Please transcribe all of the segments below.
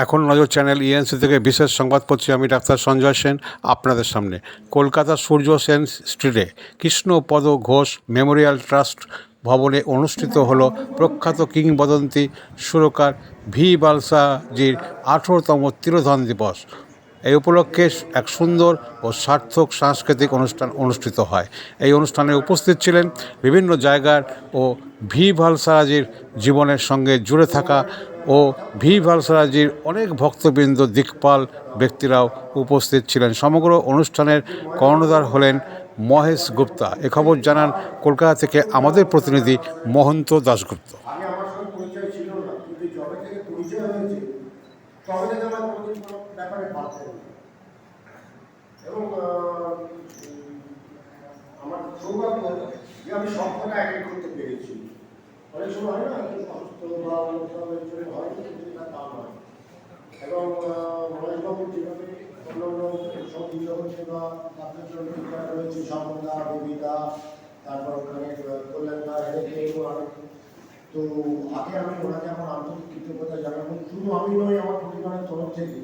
এখন নজর channel ENC থেকে বিশেষ সংবাদ পড়ছি আমি ডাক্তার সঞ্জয় সেন আপনাদের সামনে। কলকাতা সূর্য সেন স্ট্রিটে কৃষ্ণপদ ঘোষ মেমোরিয়াল ট্রাস্ট ভবনে অনুষ্ঠিত হলো প্রখ্যাত কিংবদন্তি সুরকার ভি বালসাজির 18তম তিরোধান দিবস। এই উপলক্ষে এক সুন্দর ও সার্থক সাংস্কৃতিক অনুষ্ঠান অনুষ্ঠিত হয়। এই অনুষ্ঠানে উপস্থিত ছিলেন বিভিন্ন জায়গার ও ভি ভালসারাজির জীবনের সঙ্গে জুড়ে থাকা ও ভি ভালসারাজির অনেক ভক্তবৃন্দ, দিকপাল ব্যক্তিরাও উপস্থিত ছিলেন। সমগ্র অনুষ্ঠানের কর্ণধার হলেন মহেশ গুপ্তা। এ খবর জানান কলকাতা থেকে আমাদের প্রতিনিধি মহন্ত দাশগুপ্ত। এবং আমার সৌভাগ্য যে আমি সব কথা অ্যাটেন্ড করতে পেরেছি। অনেক সময় হয় না অসুস্থ বা হয়তো তা নয়। এবং মহেশবাবু যেভাবে অন্যান্য সঙ্গীত জগৎ বা তাদের জন্য রয়েছে সামন্দা, বেবিদা, তারপর ওখানে কল্যাণদা, তো আগে আমি ওনাকে আমার আন্তরিক কৃতজ্ঞতা জানাবো। শুধু আমি নই, আমার পরিবারের তরফ থেকে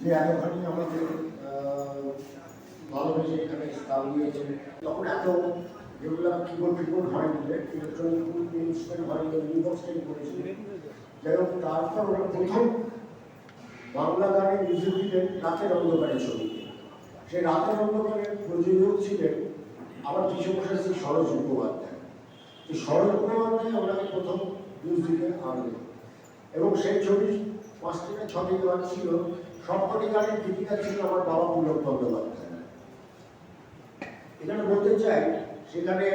যে এতখানি আমাকে ভালোবেসে এখানে স্থান দিয়েছেন। তখন এত যেগুলো কিবোর্ড হয়নি, ইলেকট্রনিক ইনস্ট্রুমেন্ট হয়নি, ইউনিভার্সিটি করেছিল। যাই হোক, তারপর ওরা প্রথম বাংলা গানের মিউজিক দিলেন রাতের অন্ধকারের ছবিতে। সেই রাতের অন্ধকারের প্রযোজক ছিলেন আমার বিশ্বপ্রসাদ শ্রী সরোজ মুখোপাধ্যায়। এই সরোজ মুখোপাধ্যায় ওনাকে প্রথম মিউজিকে আনলেন এবং সেই ছবি 5 থেকে 6টি গান ছিল। সবকটি গানের গীতিকার ছিল আমার বাবা পুলক বন্দ্যোপাধ্যায়। এখানে বলতে চাই, সেখানে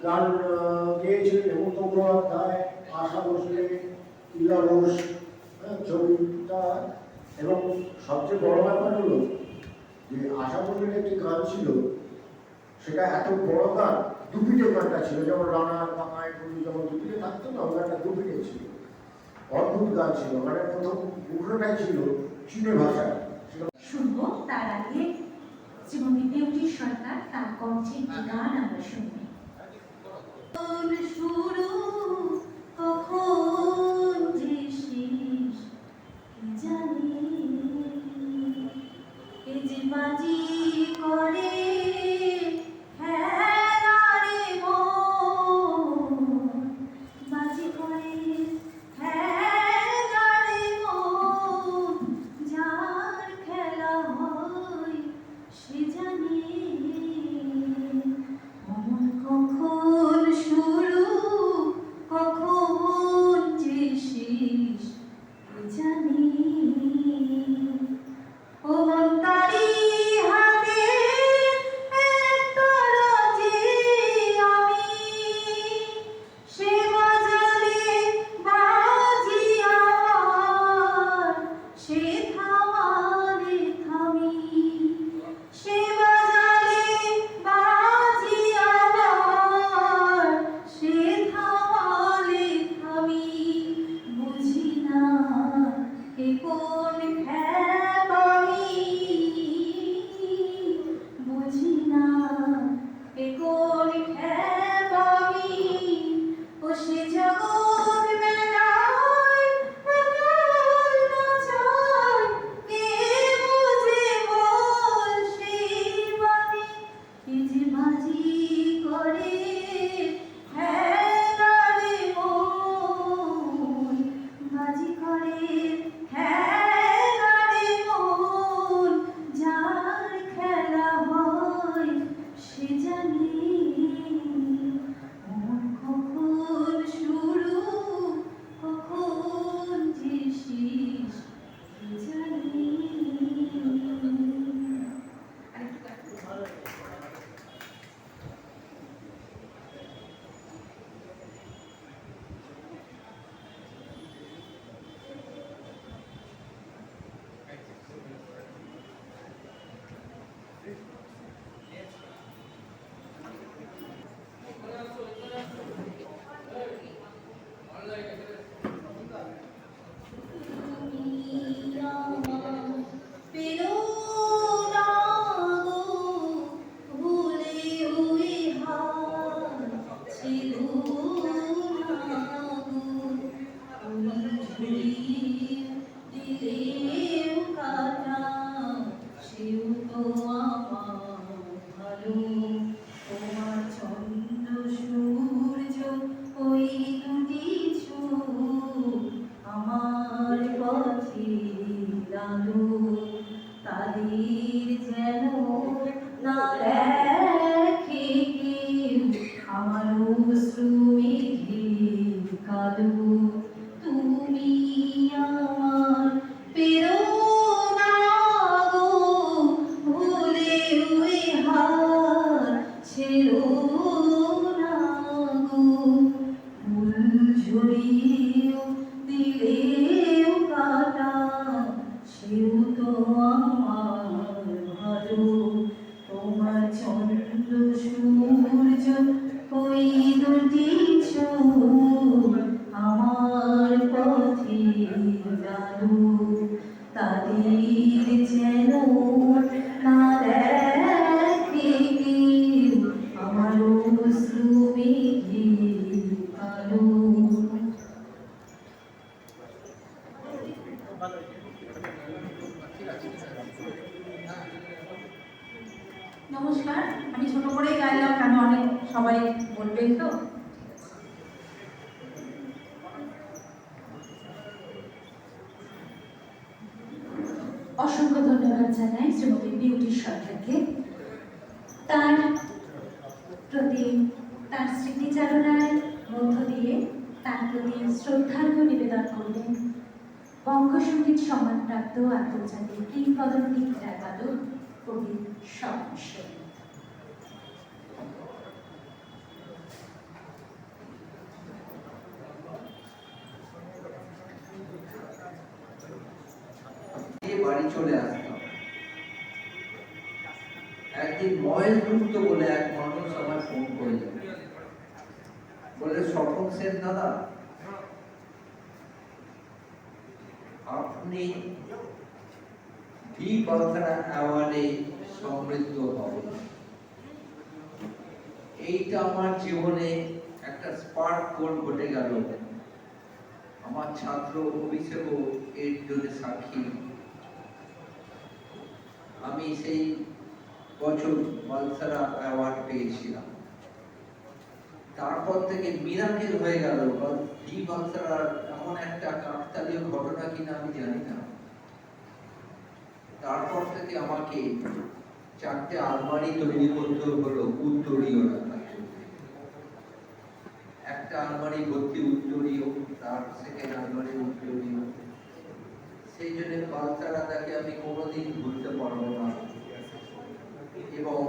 গান গেয়েছিলেন হেমন্ত মুখোপাধ্যায়, আশা ভোসলে, ইলা ঘোষ, ছবিটা। এবং সবচেয়ে বড় ব্যাপার হলো যে আশা ভোসলের একটি গান ছিল, সেটা এত বড় গান, দুপিটে গানটা ছিল, যেমন রানার বাংলায় পুরী যেমন দুপিটে থাকতো না, গানটা দুপিটে ছিল। অদ্ভুত গান ছিল, মানে প্রথম মুখটাই ছিল চীনে ভাষায়। শুনবো তার আগে শ্রীমতী বিউটি সরকার তার কণ্ঠে গান আমরা শুনবো। শুরু কখন যে শেষ জানি, এ যে বাজি করে ছেড়ো না গো, ফুল ঝরিয়েও দিলেও কাটা, সেও তো আমার ভালো। তোমার চন্দ্র সূর্য ওই দুটি চোখ আমার পথের আলো, তাদের যেন না দেখে কেউ আমার অশ্রু মেঘে কালো। নমস্কার, আমি ছোট করেই গাইলাম, কেন অনেক সবাই বলবেন তো। অসংখ্য ধন্যবাদ জানাই শ্রীমতী বিউটি সরকারকে। তার প্রতি, তার স্মৃতিচারণার মধ্য দিয়ে তার প্রতি শ্রদ্ধার্ঘ্য নিবেদন করলেন বঙ্গসঙ্গীত সম্মানপ্রাপ্ত আন্তর্জাতিক কিংবদন্তি ক্রীড়াবাদক কবি স্বপন সেন। বাড়ি চলে আসতাম। একদিন মহেশ গুপ্ত বলে এক মানুষ আমার ফোন করে বলে, স্বপন সেন দাদা, আপনি বাংলা অ্যাওয়ার্ডে সমৃদ্ধ হবেন। এইটা আমার জীবনে একটা স্পার্ক ঘটে গেল। আমার ছাত্র অভিষেকও এর জন্য সাক্ষী। আমি সেই বছর বালসারা অ্যাওয়ার্ড পেয়েছিলাম। তারপর থেকে মিরাকেল হয়ে গেল। বালসারা এমন একটা কাকতালীয় ঘটনা কিনা আমি জানি না। তারপর থেকে আমাকে 4টে আলমারি তৈরি করতে হলো উত্তরীয় রাখার জন্য। একটা আলমারি ভর্তি উত্তরীয়, তার সেকেন্ড আলমারি উত্তরীয়। সেই জন্য বালসারাটাকে আমি কোনোদিন ভুলতে পারবো না। এবং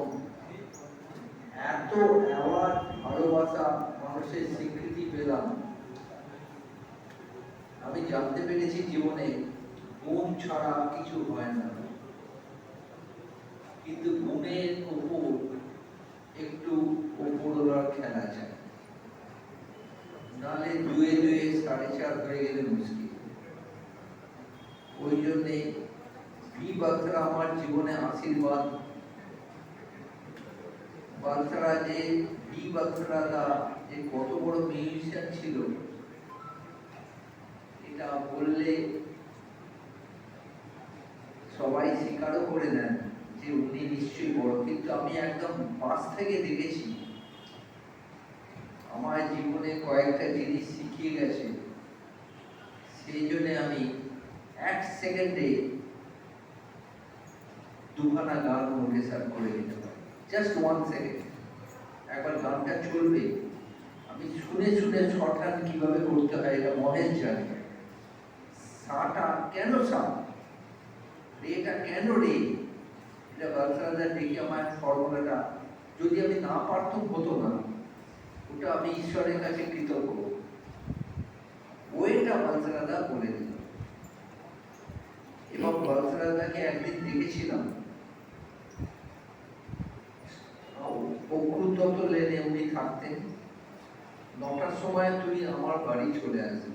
এত অ্যাওয়ার্ড, ভালোবাসা, মানুষের স্বীকৃতি পেলাম, আমি জানতে পেরেছি জীবনে গুণ ছাড়া কিছু হয় না। কিন্তু গুণের উপর একটু ওপরওয়ালার খেলা চাই, নাহলে 2 2 4.5 হয়ে গেলে মুশকিল। ওই জন্যে বালসারা আমার জীবনে আশীর্বাদ। বালসারা যে বালসারা যে কত বড় মিউজিশিয়ান ছিল, এটা বললে সবাই স্বীকারও করে নেন যে উনি নিশ্চয়ই বড়, কিন্তু আমি একদম পাশ থেকে দেখেছি। আমার জীবনে কয়েকটা জিনিস শিখিয়ে গেছে। সেই জন্য আমি 1 সেকেন্ডে 2খানা গান নোটেশন করে দিতে পারি। Just 1 second. একবার গানটা চলবে, আমি শুনে শুনে শর্টহান কিভাবে করতে হয় এটা মহেশ জানে। সাটা কেন সা, রেটা কেন রে, এটা বালসারাদার দেখে আমার ফর্মুলাটা যদি আমি না পারতাম হতো না। ওটা আমি ঈশ্বরের কাছে কৃতজ্ঞ। ওইটা বালসারাদা বলে দিল। এবং বালসারাদাকে একদিন দেখেছিলাম অগ্রুতত লেনে উনি থাকতেন। 9টার সময় তুই আমার বাড়ি চলে আসবি।